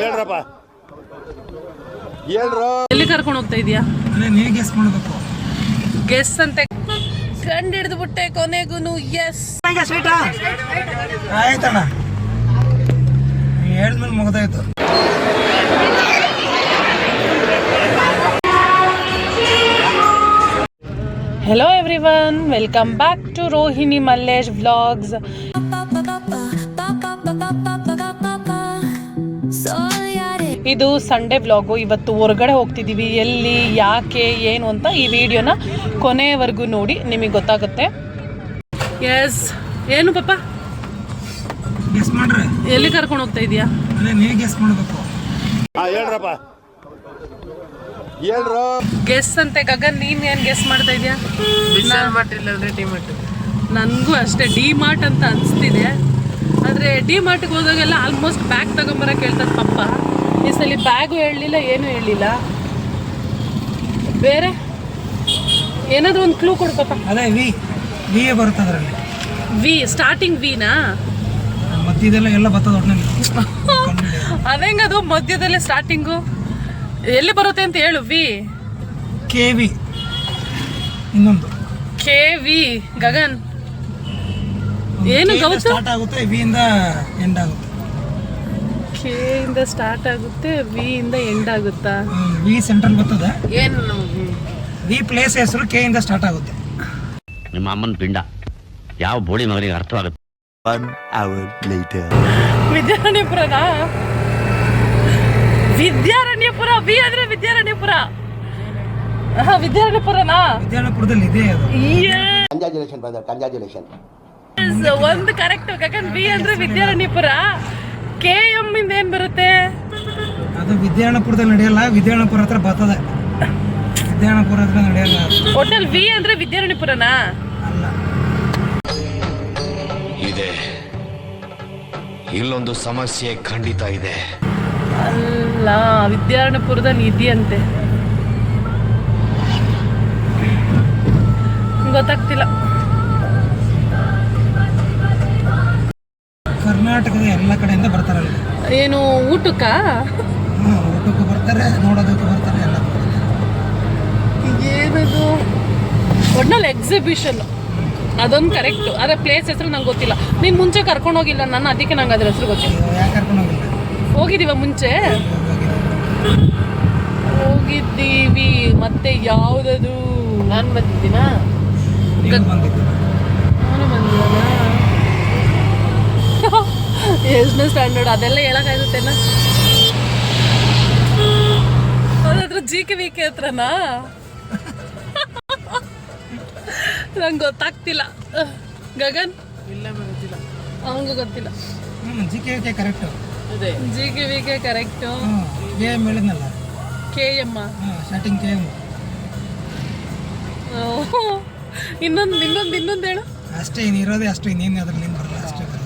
ಹೇಳ್ರಪ್ಪ ಹೇಳ್ರು. ಎಲ್ಲಿ ಕರ್ಕೊಂಡು ಹೋಗ್ತಾ ಇದೀಯಾ? ನೀ ಗೆಸ್ ಮಾಡಬೇಕು. ಗೆಸ್ ಅಂತೆ ಕಂಡು ಹಿಡಿದು ಬಿಟ್ಟೆ ಕೊನೆಗೂ. ಎಸ್ ಆಯ್ತಣ್ಣ, ಹೇಳಿದ್ಮೇಲೆ ಮುಗ್ದಾಯ್ತು. Hello everyone, welcome back to Rohini Mallesh vlogs. ಇದು ಸಂಡೇ ವ್ಲಾಗು. ಇವತ್ತು ಹೊರಗಡೆ ಹೋಗ್ತಿದ್ದೀವಿ. ಎಲ್ಲಿ, ಯಾಕೆ, ಏನು ಅಂತ ಈ ವಿಡಿಯೋನ ಕೊನೆಯವರೆಗೂ ನೋಡಿ, ನಿಮಗೆ ಗೊತ್ತಾಗುತ್ತೆ. ಎಸ್, ಏನು ಪಾಪ ಗೆಸ್ ಮಾಡ್ರಿ. ಎಲ್ಲಿ ಕರ್ಕೊಂಡು ಹೋಗ್ತಾ ಇದೀಯಾ? ನೀವು ಗೆಸ್ ಮಾಡಬೇಕು. ಹೇಳ್ರಪ್ಪ ಹೇಳ್ರು. ಗೆಸ್ ಅಂತೆ ಗಗನ್, ನೀನ್ ಏನ್ ಗೆಸ್ ಮಾಡ್ತಾ ಇದೀಯಾ? ನನಗೂ ಅಷ್ಟೇ ಡಿ ಮಾರ್ಟ್ ಅಂತ ಅನಿಸ್ತಿದೆ. ಆದರೆ ಡಿ ಮಾರ್ಟ್ಗೆ ಹೋದಾಗೆಲ್ಲ ಆಲ್ಮೋಸ್ಟ್ ಬ್ಯಾಗ್ ತಗೊಂಬರಕ್ಕೆ ಹೇಳ್ತಾರೆ ಪಪ್ಪ. ಈ ಸಲ ಬ್ಯಾಗು ಹೇಳಲಿಲ್ಲ, ಏನೂ ಹೇಳಲಿಲ್ಲ. ಬೇರೆ ಏನಾದರೂ ಒಂದು ಕ್ಲೂ ಕೊಡು ಪಾಪ. ಅದೇ ವಿ ಬರುತ್ತೆ ಅದರಲ್ಲಿ. ವಿ ಸ್ಟಾರ್ಟಿಂಗ್ ವಿನಾ? ಮಧ್ಯದೆಲ್ಲ ಎಲ್ಲ ಬರ್ತದೆ ಒಟ್ಟಿನಲ್ಲಿ. ಅದೇಂಗದು ಮಧ್ಯದಲ್ಲೇ ಸ್ಟಾರ್ಟಿಂಗು ಎಲ್ಲಿ ಬರುತ್ತೆ ಅಂತ ಹೇಳು. ವಿ ಕೆ ವಿ, ಇನ್ನೊಂದು ಕೆ ವಿ. ಗಗನ್ ಏನು ಗೌತ? ಸ್ಟಾರ್ಟ್ ಆಗುತ್ತೆ, ವಿ ಇಂದ ಎಂಡ್ ಆಗುತ್ತೆ. ಕೆ ಇಂದ ಸ್ಟಾರ್ಟ್ ಆಗುತ್ತೆ, ವಿ ಇಂದ ಎಂಡ್ ಆಗುತ್ತಾ? ವಿ ಸೆಂಟ್ರಲ್ ಬರ್ತದೆ. ಏನು ವಿ ಪ್ಲೇಸ್ ಹೆಸರು ಕೆ ಇಂದ ಸ್ಟಾರ್ಟ್ ಆಗುತ್ತೆ. ನಿಮ್ಮ ಅಮ್ಮನ ಪಿಂಡ ಯಾವ ಬೋಳಿ ಮಗನಿಗೆ ಅರ್ಥವಾಗುತ್ತೆ. 1 hour later. ವಿದ್ಯಾರಣ್ಯಪುರನಾ? ವಿದ್ಯಾರಣ್ಯಪುರ. ವಿ ಅಂದ್ರೆ ವಿದ್ಯಾರಣ್ಯಪುರ. ವಿದ್ಯಾರಣ್ಯಪುರನಾ? ವಿದ್ಯಾರಣ್ಯಪುರದಲ್ಲಿ ಇದೆ ಅದು. Congratulation brother, congratulation. ಒಂದು ಕರೆಕ್ಟ್ ಗಗನ್. ವಿ ಅಂದ್ರೆ ವಿದ್ಯಾರಣ್ಯಪುರ. ಕೆ ಎಂ ಇಂದ ಏನ್ ಬರುತ್ತೆ? ಅದು ವಿದ್ಯಾರಣ್ಯಪುರದಲ್ಲಿ ನಡೆಯಲ್ಲ, ವಿದ್ಯಾರಣ್ಯಪುರ ಹತ್ರ ಬರ್ತದೆ. ವಿದ್ಯಾರಣ್ಯಪುರ ಹತ್ರ ನಡೆಯಲ್ಲ. ಹೋಟೆಲ್ ವಿ ಅಂದ್ರೆ ವಿದ್ಯಾರಣ್ಯಪುರನಾ? ಅಲ್ಲ, ಇದೆ. ಇಲ್ಲೊಂದು ಸಮಸ್ಯೆ ಖಂಡಿತ ಇದೆ. ಅಲ್ಲ, ವಿದ್ಯಾರಣ್ಯಪುರದಲ್ಲಿ ಇದೆಯಂತೆ. ಗೊತ್ತಾಗ್ತಿಲ್ಲ. ಕರ್ನಾಟಕದ ಎಲ್ಲ ಕಡೆಯಿಂದ ಬರ್ತಾರಲ್ಲ. ಏನು ಊಟಕ್ಕ? ಊಟಕ್ಕೂ ಬರ್ತಾರೆ, ನೋಡೋದಕ್ಕೂ ಬರ್ತಾರೆ, ಎಲ್ಲ ಏನದು ಒಟ್ನಲ್ಲಿ ಎಕ್ಸಿಬಿಷನ್. ಅದೊಂದು ಕರೆಕ್ಟು. ಅದೇ ಪ್ಲೇಸ್ ಹೆಸರು ನಂಗೆ ಗೊತ್ತಿಲ್ಲ. ನೀನು ಮುಂಚೆ ಕರ್ಕೊಂಡು ಹೋಗಿಲ್ಲ ನಾನು, ಅದಕ್ಕೆ ನಂಗೆ ಅದ್ರ ಹೆಸರು ಗೊತ್ತಿಲ್ಲ. ಯಾಕೆ ಕರ್ಕೊಂಡು ಹೋಗಿಲ್ಲ? ಹೋಗಿದ್ದೀವ ಮುಂಚೆ? ಹೋಗಿದ್ದೀವಿ. ಮತ್ತೆ ಯಾವುದದು? ನಾನು ಬಂದಿದ್ದೀನಾ? ನೀವು ಬಂದಿದ್ದು. ನಾನು ಬಂದಿದ್ದಾನ? ಎಷ್ಟನೇ ಸ್ಟ್ಯಾಂಡರ್ಡ್ ಅದೆಲ್ಲ ಹೇಳೋಕ್ಕಾಗುತ್ತೇನ? ಅದಾದ್ರೂ ಜಿ ಕೆ ವಿ ಕೆ ಹತ್ರನಾ? ನಂಗೆ ಗೊತ್ತಾಗ್ತಿಲ್ಲ. ಗಗನ್ ಇಲ್ಲ, ಗೊತ್ತಿಲ್ಲ. ಅವನಿಗೂ ಗೊತ್ತಿಲ್ಲ. G K V K correct. G K V K correct. K M ಹೇಳಿದ್ನಲ್ಲ. ಕೆ ಎಮ್ಮ ಸ್ಟಾರ್ಟಿಂಗ್ ಕೆ ಎಮ್. ಇನ್ನೊಂದು ಹೇಳು. ಅಷ್ಟೇ, ಇನ್ನಿರೋದೇ ಅಷ್ಟು, ಇನ್ನೇನು ಅದ್ರಲ್ಲಿ ಏನು ಬರಲ್ಲ, ಅಷ್ಟೇ ಬರೋದು.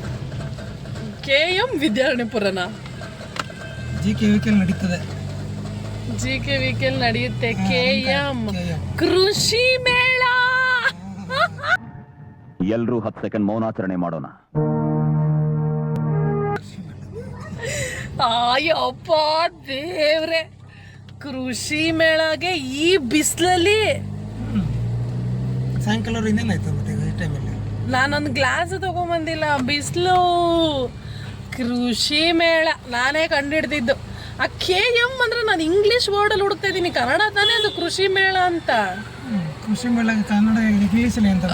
ಕೆ ಎಂ ವಿದ್ಯಾರಣ್ಯಪುರನ? ಜಿ ಕೆ ವಿ ಕೆ ನಡೀತದೆ. ಜಿ ಕೆ ವಿ ಕೆ ನಡೆಯುತ್ತೆ. K M Krishi Mela. ಎಲ್ರೂ 10 ಸೆಕೆಂಡ್ ಮೌನಾಚರಣೆ ಮಾಡೋಣ. ಅಯ್ಯಪ್ಪ ದೇವ್ರೆ, ಕೃಷಿ ಮೇಳಗೆ ಈ ಬಿಸಿಲಲ್ಲಿ ಸಾಯಂಕಾಲ ಇನ್ನೇನಾಯ್ತು ಮತ್ತೆ ಈ ಟೈಮಲ್ಲಿ? ನಾನೊಂದು ಗ್ಲಾಸ್ ತಗೊಂಬಂದಿಲ್ಲ, ಬಿಸಿಲು. ಕೃಷಿ ಮೇಳ ನಾನೇ ಕಂಡುಹಿಡ್ದಿದ್ದು. ಆ ಕೆ ಎಂ ಅಂದ್ರೆ ನಾನು ಇಂಗ್ಲೀಷ್ ವರ್ಡಲ್ಲಿ ಹುಡುಕ್ತಾ ಇದ್ದೀನಿ, ಕನ್ನಡ ತಾನೇ ಅದು ಕೃಷಿ ಮೇಳ ಅಂತ. ಕೃಷಿ ಮೇಳ ಕನ್ನಡ ಇಂಗ್ಲೀಷಲ್ಲಿ ಅಂತ.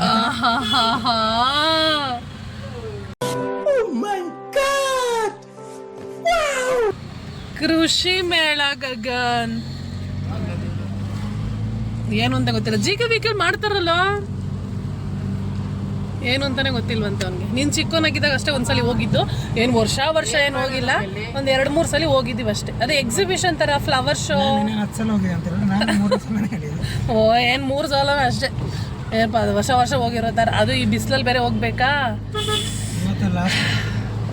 ಕೃಷಿ ಮೇಳ ಗಗನ್ ಏನು ಅಂತ ಗೊತ್ತಿಲ್ಲ. ಜಿ ಕೆ ವಿ ಕೆ ಮಾಡ್ತಾರಲ್ಲ, ಏನು ಅಂತಾನೆ ಗೊತ್ತಿಲ್ವಂತ ಅವನಿಗೆ. ನೀನು ಚಿಕ್ಕವನಾಗಿದ್ದಾಗ ಅಷ್ಟೇ ಒಂದ್ಸಲಿ ಹೋಗಿದ್ದು. ಏನು ವರ್ಷ ಏನು ಹೋಗಿಲ್ಲ, ಒಂದು 2-3 ಸಲ ಹೋಗಿದ್ದೀವಿ ಅಷ್ಟೇ. ಅದೇ ಎಕ್ಸಿಬಿಷನ್ ತರ, ಫ್ಲವರ್ ಶೋ. ಓ, ಏನು 3 ಸಲ ಅಷ್ಟೇ. ಏನಪ್ಪ ಅದು ವರ್ಷ ಹೋಗಿರೋ ಥರ. ಅದು ಈ ಬಿಸಿಲಲ್ಲಿ ಬೇರೆ ಹೋಗ್ಬೇಕಾ?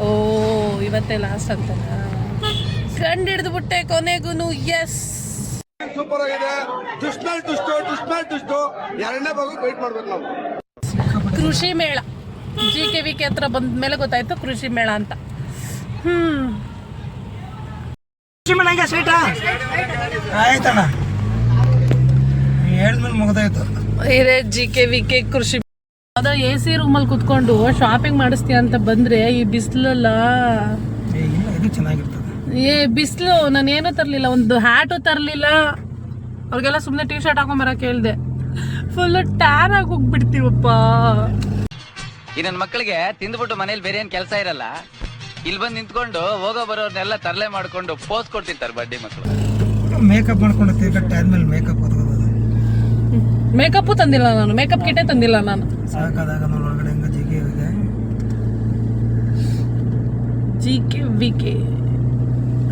ಓ, ಇವತ್ತೇ ಲಾಸ್ಟ್ ಅಂತನಾ? ಕಂಡು ಹಿಡಿದು ಬಿಟ್ಟೆ ಕೊನೆಗೂ. ಎಸ್, ಸೂಪರ್ ಆಗಿದೆ. ದುಷ್ಟು ಎರಡನೇ ಭಾಗ ವೇಟ್ ಮಾಡ್ಬೇಕು ನಾವು. ಕೃಷಿ ಮೇಳ ಜಿ ಕೆ ವಿ ಕೆ ಹತ್ರ ಬಂದ ಮೇಲೆ ಗೊತ್ತಾಯ್ತು ಕೃಷಿ ಮೇಳ ಅಂತ. ಕೃಷಿ ಮೇಳ ಹೆಂಗೆ ಸ್ವೀಟಾ ಆಯ್ತಣ್ಣ ಹೇಳಿದ್ಮೇಲೆ ಮುಗ್ದಾಯ್ತು. ಇದೇ GKVK ಕೃಷಿ ಅದ AC ರೂಮಲ್ಲಿ ಕುತ್ಕೊಂಡು ಶಾಪಿಂಗ್ ಮಾಡಿಸ್ತೀಯ ಅಂತ ಬಂದ್ರೆ ಈ ಬಿಸಿಲಲ್ಲ ಇಲ್ಲ ಇದು ಚೆನ್ನಾಗಿರ್ತದೆ. ಬಿಸಿಲು ನಾನು ಏನೂ ತರಲಿಲ್ಲ, ಒಂದು ಹ್ಯಾಟು ತರಲಿಲ್ಲ. ಅವ್ರಿಗೆಲ್ಲ ಸುಮ್ಮನೆ ಟೀ ಶರ್ಟ್ ಹಾಕೊಂಬರಕ್ಕೆ ಹೇಳ್ದೆ. ಫುಲ್ ಟ್ಯಾನ್ ಆಗಿ ಹೋಗ್ಬಿಡ್ತೀವಪ್ಪ. ಈ ನನ್ನ ಮಕ್ಕಳಿಗೆ ತಿಂದ್ಬಿಟ್ಟು ಮನೇಲಿ ಬೇರೆ ಏನ್ ಕೆಲಸ ಇರಲ್ಲ, ಇಲ್ಲಿ ಬಂದು ನಿಂತ್ಕೊಂಡು ಹೋಗೋ ಬರೋರ್ನೆಲ್ಲ ತರಲೆ ಮಾಡ್ಕೊಂಡು ಪೋಸ್ ಕೊಡ್ತಿರ್ತಾರೆ ಬಡ್ಡಿ ಮಕ್ಕಳು. ಮೇಕಪ್ ಮಾಡ್ಕೊಂಡು ತಿರ್ಗಟ್ಟೆ ಆದ್ಮೇಲೆ ಮೇಕಪ್ ಓದ್ಕೋದು. ಮೇಕಪ್ಪು ತಂದಿಲ್ಲ ನಾನು, ಮೇಕಪ್ ಕಿಟ್ಟೇ ತಂದಿಲ್ಲ ನಾನು. ಸಾಕಾದಾಗ ನೋಡಿ ಒಳಗಡೆ ಹೆಂಗ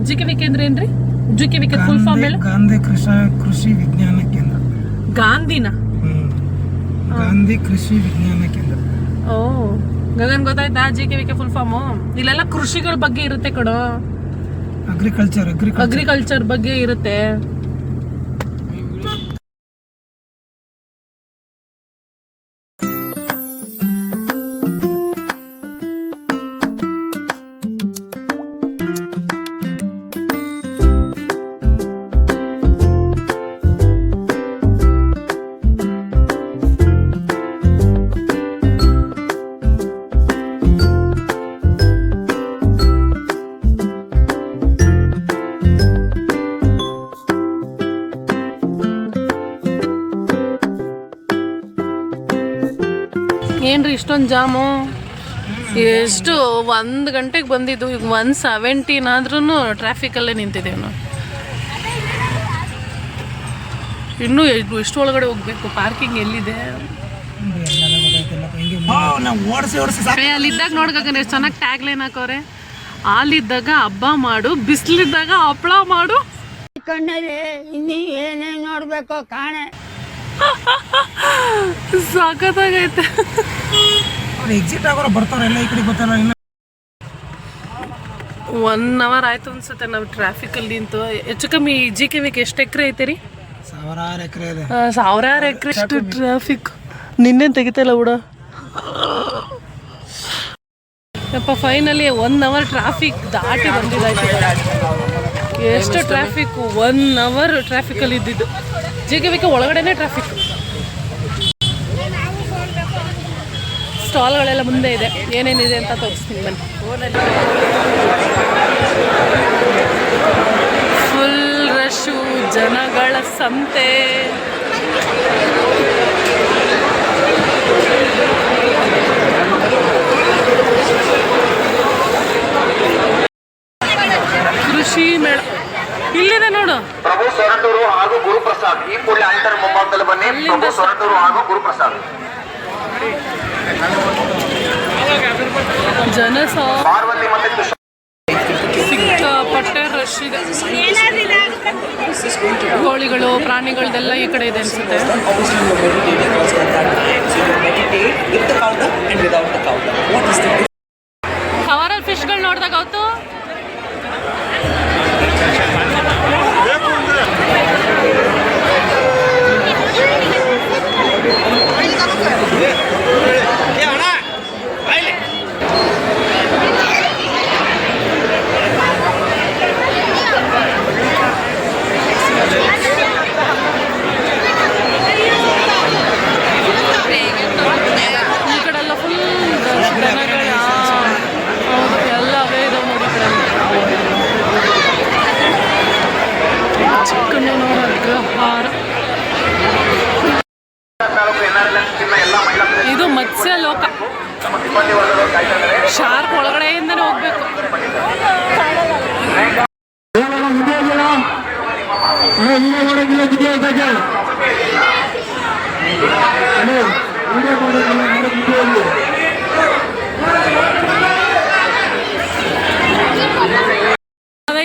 GKVK ಅಂದ್ರೆ ಏನ್ರಿ? GKVK ಫುಲ್ ಫಾರ್ಮ್ ಹೇಳು. ಗಾಂಧಿ ಕೃಷಿ ವಿಜ್ಞಾನ ಕೇಂದ್ರ. ಗಾಂಧಿನ? ಗಾಂಧಿ ಕೃಷಿ ವಿಜ್ಞಾನ ಕೇಂದ್ರ. ಓ ಗಗನ್ ಗೊತ್ತಾಯ್ತಾ GKVK ಫುಲ್ ಫಾರ್ಮು? ಇಲ್ಲೆಲ್ಲ ಕೃಷಿಗಳ ಬಗ್ಗೆ ಇರುತ್ತೆ ಕಣೋ. ಅಗ್ರಿಕಲ್ಚರ್ ಬಗ್ಗೆ ಇರುತ್ತೆ. ಏನ್ರಿ ಇಷ್ಟೊಂದು ಜಾಮು? ಎಷ್ಟು 1 ಗಂಟೆಗೆ ಬಂದಿದ್ದು, ಈಗ 1:17 ಆದ್ರೂ ಟ್ರಾಫಿಕಲ್ಲೇ ನಿಂತಿದ್ದೇವೆ ನಾವು. ಇನ್ನೂ ಎಷ್ಟು ಒಳಗಡೆ ಹೋಗ್ಬೇಕು? ಪಾರ್ಕಿಂಗ್ ಎಲ್ಲಿದೆ? ಅಲ್ಲಿದ್ದಾಗ ನೋಡ್ಕಂದ್ರೆ ಎಷ್ಟು ಚೆನ್ನಾಗಿ ಟ್ಯಾಗ್ ಲೈನ್ ಹಾಕೋರೆ. ಹಾಲಿದ್ದಾಗ ಹಬ್ಬ ಮಾಡು, ಬಿಸಿಲಿದ್ದಾಗ ಹಪ್ಪಳ ಮಾಡು. ಕಣ್ಣಲ್ಲಿ ಇನ್ನೀ ಏನೇನು ನೋಡ್ಬೇಕು ಕಾಣೆ. ಸಾಕತ್ತಾಗೈತೆ. ಎಕ್ಸಿಟ್ ಆಗೋರು ಬರ್ತಾರಲ್ಲ ಈ ಕಡೆ ಗೊತ್ತಲ್ಲ. 1 ಅವರ್ ಆಯ್ತು ಅನ್ಸುತ್ತೆ ನಾವು ಟ್ರಾಫಿಕಲ್ಲಿ ನಿಂತು. ಹೆಚ್ಚು ಕಮ್ಮಿ GKVK ಎಷ್ಟು ಎಕರೆ ಐತೆ ರೀ? 1000 ಎಕರೆ ಇದೆ. 1000 ಎಕರೆ ಅಷ್ಟು ಟ್ರಾಫಿಕ್. ನಿನ್ನೆ ತೆಗಿತಲ್ಲ ಬಿಡ ಯಪ್ಪ. ಫೈನಲಿ 1 ಅವರ್ ಟ್ರಾಫಿಕ್ ದಾಟಿ ಬಂದಿದ್ದಾಯ್ತು. ಎಷ್ಟು ಟ್ರಾಫಿಕ್, 1 ಅವರ್ ಟ್ರಾಫಿಕಲ್ಲಿ ಇದ್ದಿದ್ದು. GKVK ಒಳಗಡೆನೇ traffic. ಸ್ಟಾಲ್ಗಳೆಲ್ಲ ಮುಂದೆ ಇದೆ, ಏನೇನಿದೆ ಅಂತ ತೋರಿಸ್ತೀನಿ ಬನ್ನಿ. ಫುಲ್ ರಶ್ಶು, ಜನಗಳ ಸಂತೆ. ಕೃಷಿ ಮೇಳ ಇಲ್ಲಿದೆ ನೋಡು. ಪ್ರಭು ಸೊರಟೂರು ಹಾಗೂ ಗುರುಪ್ರಸಾದ್ ಈ ಕೂಡಲೇ ಆಂಟರ್ ಮುಂಭಾಗದಲ್ಲಿ ಬನ್ನಿ. ಪ್ರಭು ಸೊರಟೂರು ಹಾಗೂ ಗುರುಪ್ರಸಾದ್. ಪಾರ್ವತಿ ಮತ್ತೆ ಸಿಕ್ಕಾಪಟ್ಟೆ ರಶ್ ಇದೆ. ಕೋಳಿಗಳು, ಪ್ರಾಣಿಗಳದೆಲ್ಲ ಈ ಕಡೆ ಇದೆ ಅನ್ಸುತ್ತೆ. ಕವರಲ್ಲಿ ಫಿಶ್ಗಳು ನೋಡಿದಾಗ ಅವತ್ತು ಇದು ಮತ್ಸ್ಯ ಲೋಕ. ಶಾರ್ಕ್ ಒಳಗಡೆಯಿಂದನೇ ಹೋಗ್ಬೇಕು.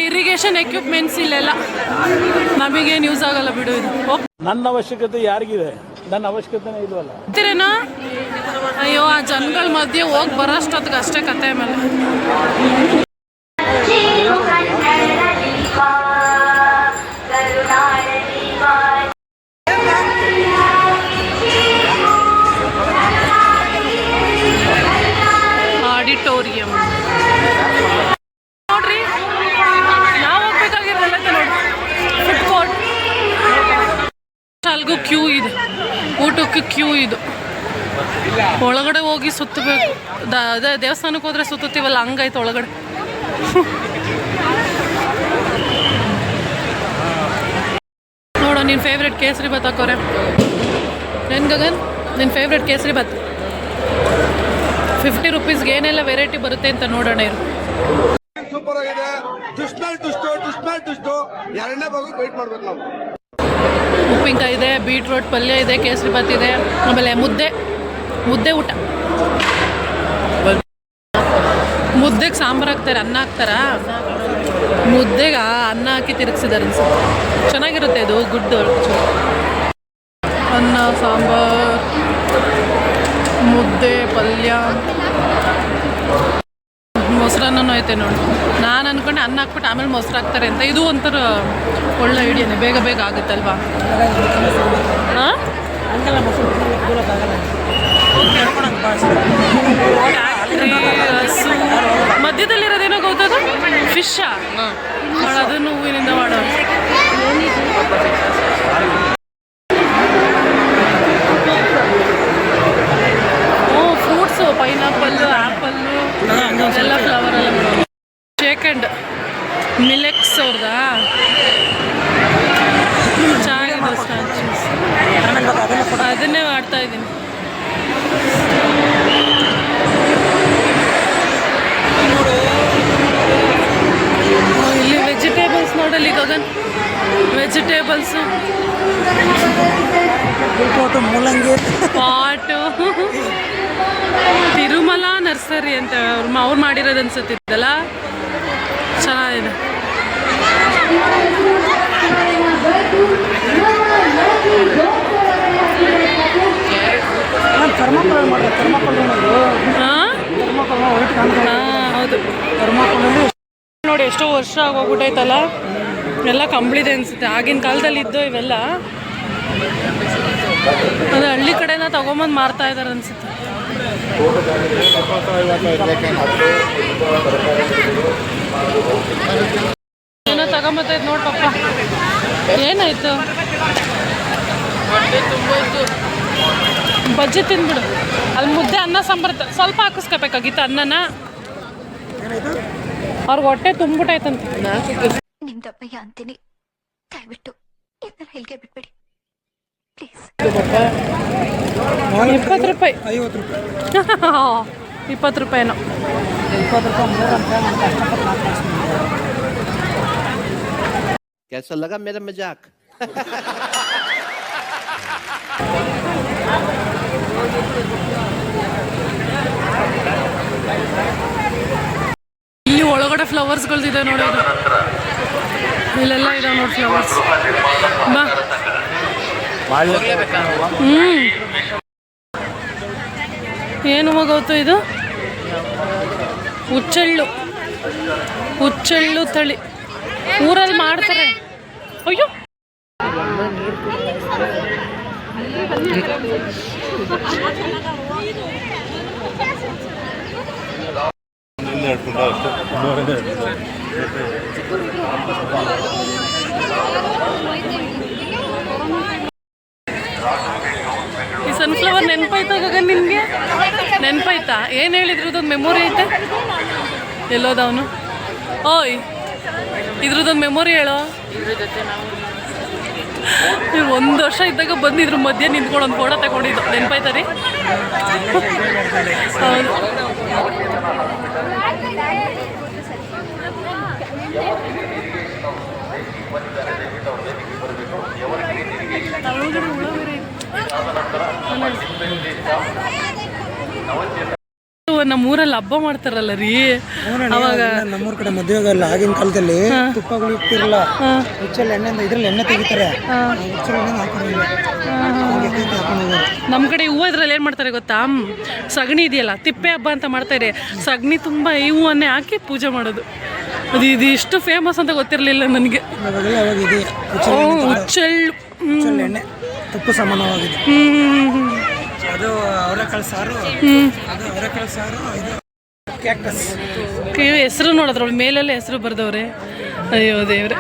ಇರಿಗೇಷನ್ ಎಕ್ವಿಪ್ಮೆಂಟ್ಸ್ ಇಲ್ಲೆಲ್ಲ ನಮಗೇನು ಯೂಸ್ ಆಗಲ್ಲ ಬಿಡು. ಇದು ನನ್ನ ಅವಶ್ಯಕತೆ ಯಾರಿಗಿದೆ? ನನ್ನ ಅವಶ್ಯಕತೆನೇ ಇಲ್ವಲ್ಲ. ಅಯ್ಯೋ, ಆ ಜನಗಳ ಮಧ್ಯೆ ಹೋಗಿ ಬರೋಷ್ಟೊತ್ತಿಗೆ ಅಷ್ಟೇ ಕತೆ. ಮೇಲೆ ಆಡಿಟೋರಿಯಂ ನೋಡ್ರಿ, ನಾವು ಹೋಗ್ಬೇಕಾಗಿರೋ ಇದು ಒಳಗಡೆ ಹೋಗಿ ಸುತ್ತಬೇಕು. ಅದೇ ದೇವಸ್ಥಾನಕ್ಕೆ ಹೋದ್ರೆ ಸುತ್ತೀವಲ್ಲ ಹಂಗಾಯ್ತು ಒಳಗಡೆ. ನೋಡು ನಿನ್ನ ಫೇವ್ರೆಟ್ ಕೇಸರಿ ಬಾತ್ ಹಾಕೋರೆ. ಏನು ಗಗನ್ ನಿನ್ನ ಫೇವ್ರೆಟ್ ಕೇಸರಿ ಬಾತ್ 50 ರೂಪೀಸ್ಗೆ ಏನೆಲ್ಲ ವೆರೈಟಿ ಬರುತ್ತೆ ಅಂತ ನೋಡೋಣ ಇರು. ಸೂಪರ್ ಆಗಿದೆ. ಟುಷ್ಟು ಎರಡನೇ ಭಾಗ ವೇಟ್ ಮಾಡ್ಬೇಕು ನಾವು. ಉಪ್ಪಿನಕಾಯಿ ಇದೆ, ಬೀಟ್ರೋಟ್ ಪಲ್ಯ ಇದೆ, ಕೇಸರಿ ಬಾತ್ ಇದೆ, ಆಮೇಲೆ ಮುದ್ದೆ ಊಟ. ಮುದ್ದೆಗೆ ಸಾಂಬಾರು ಹಾಕ್ತಾರೆ, ಅನ್ನ ಹಾಕ್ತಾರಾ? ಮುದ್ದೆಗೆ ಅನ್ನ ಹಾಕಿ ತಿರುಗಿಸಿದ್ದಾರೆ ಅನ್ಸುತ್ತೆ. ಚೆನ್ನಾಗಿರುತ್ತೆ ಅದು ಗುಡ್ಡು. ಅನ್ನ ಸಾಂಬಾರು ಮುದ್ದೆ ಪಲ್ಯ ಮೊಸರನ್ನೂ ಐತೆ ನೋಡಿ. ನಾನು ಅಂದ್ಕೊಂಡೆ ಅನ್ನ ಹಾಕ್ಬಿಟ್ಟು ಆಮೇಲೆ ಮೊಸರು ಹಾಕ್ತಾರೆ ಅಂತ. ಇದು ಒಂಥರ ಒಳ್ಳೆ ಐಡಿಯಾನೆ, ಬೇಗ ಬೇಗ ಆಗುತ್ತಲ್ವಾ? ಹಾಂ ಮಧ್ಯದಲ್ಲಿರೋದೇನೋ ಗೊತ್ತದು ಫಿಶ್ಶಾ? ಅದನ್ನು ಹೂವಿನಿಂದ ಮಾಡೋದು. ಫ್ರೂಟ್ಸು ಪೈನಾಪಲ್ಲು ಆ್ಯಪಲ್ಲು ಎಲ್ಲ ಫ್ಲವರ್ ಎಲ್ಲ ಮಾಡೋದು. ಶೇಕಂಡ್ ಮಿಲೆಕ್ಸ್ ಅವ್ರದಾ ಚೆನ್ನಾಗಿದೆ ಸ್ಟ್ಯಾಚ್ಯೂಸ್. ಅದನ್ನೇ ಮಾಡ್ತಾ ಇದ್ದೀನಿ. ಇಲ್ಲಿ ವೆಜಿಟೇಬಲ್ಸ್ ನೋಡಲಿ ಗಗನ್, ವೆಜಿಟೇಬಲ್ಸು ಮೂಲಂಗಿ ಪಾಟು. ತಿರುಮಲ ನರ್ಸರಿ ಅಂತ ಅವ್ರು ಮಾಡಿರೋದು ಅನ್ಸುತ್ತಿದ್ದಲ್ಲ, ಚೆನ್ನಾಗಿದೆ. ಹೌದು ನೋಡಿ, ಎಷ್ಟೋ ವರ್ಷ ಆಗೋಗ್ಬಿಟ್ಟೈತಲ್ಲ, ಎಲ್ಲ ಕಂಬ್ಳಿದೆ ಅನ್ಸುತ್ತೆ. ಆಗಿನ ಕಾಲದಲ್ಲಿ ಇದ್ದು ಇವೆಲ್ಲ ಅದು ಹಳ್ಳಿ ಕಡೆನ ತಗೊಂಬಂದು ಮಾರ್ತಾ ಇದ್ದಾರೆ ಅನ್ಸುತ್ತೆ. ಏನೋ ತಗೊಂಬತ್ತೈತೆ ನೋಡಿ ಪಪ್ಪ. ಏನಾಯ್ತು? ಬಜ್ಜಿ ತಿಂದ್ಬಿಡು. ಅಲ್ಲಿ ಮುದ್ದೆ ಅನ್ನ ಸಾಂಬಾರು ಸ್ವಲ್ಪ ಹಾಕಿಸ್ಕೋಬೇಕಾಗಿತ್ತು ಅನ್ನನ. ಅವ್ರಿಗೆ ಹೊಟ್ಟೆ ತುಂಬಿಟ್ಟೈತಂತೆ. ನಿಮ್ದಪ್ಪಯ್ಯ ಅಂತೀನಿ, ದಯವಿಟ್ಟು ಇದನ್ನ ಹೇಳಿಕೆ ಬಿಟ್ಬಿಡಿ ಪ್ಲೀಸ್. 20 ರೂಪಾಯಿ 20 ರೂಪಾಯಿನೋ. कैसा लगा मेरा मजाक? ಇಲ್ಲಿ ಒಳಗಡೆ ಫ್ಲವರ್ಸ್ಗಳ್ದಿದೆ ನೋಡೋದು. ಇಲ್ಲೆಲ್ಲ ಇದಾವೆ ನೋಡಿ ಫ್ಲವರ್ಸ್. ಬಾ. ಏನು ಹೋಗೋತು ಇದು? ಹುಚ್ಚೆಳ್ಳು ತಳಿ ಊರಲ್ಲಿ ಮಾಡ್ತಾರೆ. ಅಯ್ಯೋ ಈ ಸನ್ಫ್ಲವರ್ ನೆನಪಾಯ್ತಾ ಗಗನ್ ನಿನ್ಗೆ? ನೆನಪಾಯ್ತಾ? ಏನು ಹೇಳಿದ್ರದೊಂದು ಮೆಮೊರಿ ಐತೆ? ಎಲ್ಲೋದವನು? ಓಯ್ ಇದ್ರದ್ದೊಂದು ಮೆಮೊರಿ ಹೇಳೋ. ನೀವು 1 ವರ್ಷ ಇದ್ದಾಗ ಬಂದಿದ್ರು ಮಧ್ಯೆ ನಿಂತ್ಕೊಂಡು ಒಂದು ಫೋಟೋ ತಗೊಂಡಿದ್ದು, ನೆನಪಾಯ್ತಾ ರೀ? ಹೌದು. ನಮ್ಮೂರಲ್ಲಿ ಹಬ್ಬ ಮಾಡ್ತಾರಲ್ಲ ರೀ, ಅವಾಗ ನಮ್ಮೂರ್ ಕಡೆ ಮದುವೆಗಲ್ಲ ಆಗಿನ ಕಾಲದಲ್ಲಿ ತುಪ್ಪಗಳು ಇರ್ತಿರಲ್ಲ, ಹುಚ್ಚಲ್ಲಿ ಎಣ್ಣೆಯಿಂದ ಇದ್ರಲ್ಲಿ ಎಣ್ಣೆ ತೆಗಿತಾರೆ. ನಮ್ಮ ಕಡೆ ಹೂವು ಇದ್ರಲ್ಲಿ ಏನು ಮಾಡ್ತಾರೆ ಗೊತ್ತಾ? ಸಗಣಿ ಇದೆಯಲ್ಲ, ತಿಪ್ಪೆ ಹಬ್ಬ ಅಂತ ಮಾಡ್ತಾರೆ. ಸಗಣಿ ತುಂಬ ಈ ಹೂವನ್ನೇ ಹಾಕಿ ಪೂಜೆ ಮಾಡೋದು. ಅದು ಇದು ಇಷ್ಟು ಫೇಮಸ್ ಅಂತ ಗೊತ್ತಿರಲಿಲ್ಲ ನನಗೆ. ಹುಚ್ಚೆಳ್ಳು ಎಣ್ಣೆ ತುಪ್ಪ ಸಮಾನವಾಗಿದೆ. ಅದು ಅವರೆಕಾಳು ಸಾರು, ಅದು ಅವರೆಕಾಳು ಸಾರು. ಇದು ಕ್ಯಾಕ್ಟಸ್. ಹೆಸರು ನೋಡಿದ್ರೊಳಗೆ ಮೇಲೆಲ್ಲ ಹೆಸರು ಬರ್ದವ್ರೆ. ಅಯ್ಯೋ ದೇವ್ರೆ.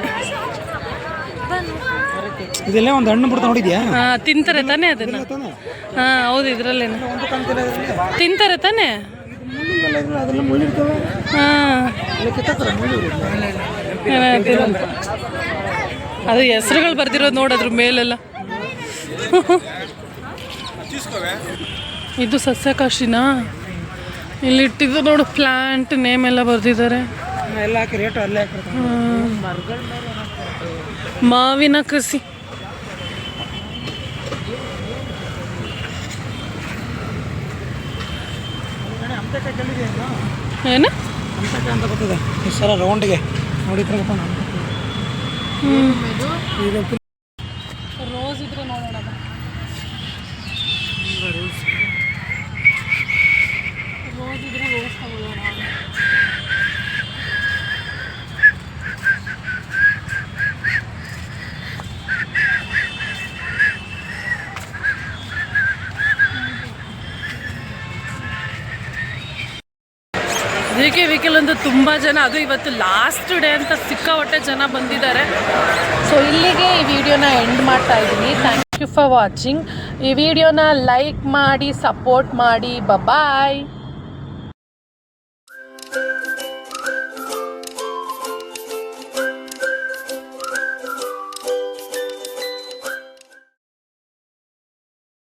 ಇದೆಲ್ಲ ಒಂದು ಹಣ್ಣು ಬಿಡ್ತಾ ನೋಡಿದ್ಯಾ? ತಿಂತಾರೆ ತಾನೇ ಅದನ್ನ? ಹಾ ಹೌದು, ಇದ್ರಲ್ಲೇನು ತಿಂತಾರೆ ತಾನೇ? ಹಾ ಅದು ಹೆಸರುಗಳು ಬರ್ದಿರೋದು ನೋಡೋದ್ರ ಮೇಲೆಲ್ಲ. ಇದು ಸಸ್ಯಕಾಶಿನಾ? ಇಲ್ಲಿ ಇಟ್ಟಿದ್ದು ನೋಡು, ಪ್ಲಾಂಟ್ ನೇಮ್ ಎಲ್ಲ ಬರ್ದಿದ್ದಾರೆ. ಎಲ್ಲ ಹಾಕಿ ರೇಟು ಅಲ್ಲೇ ಹಾಕಿರ್ತಾರೆ. ಮಾವಿನ ಕಸಿ. ಏನು ಅಂತ ಗೊತ್ತಿದೆ ಈ ಸಲ ರೌಂಡ್ಗೆ ನೋಡಿದ್ರಪ್ಪ. ರೋಸ್ ಇದ್ರೆ ನೋಡೋಣ. ರೋಸ್ ಇದ್ರೆ ರೋಸ್ ತಗೊಳ್ಳೋಣ. JKVKL ಅಂತೂ ತುಂಬ ಜನ, ಅದು ಇವತ್ತು ಲಾಸ್ಟ್ ಡೇ ಅಂತ ಸಿಕ್ಕಾಪಟ್ಟೆ ಜನ ಬಂದಿದ್ದಾರೆ. ಸೊ ಇಲ್ಲಿಗೆ ಈ ವಿಡಿಯೋನ ಎಂಡ್ ಮಾಡ್ತಾ ಇದ್ದೀನಿ. Thank you for watching. ಈ ವಿಡಿಯೋನ ಲೈಕ್ ಮಾಡಿ, ಸಪೋರ್ಟ್ ಮಾಡಿ. ಬಾಯ್.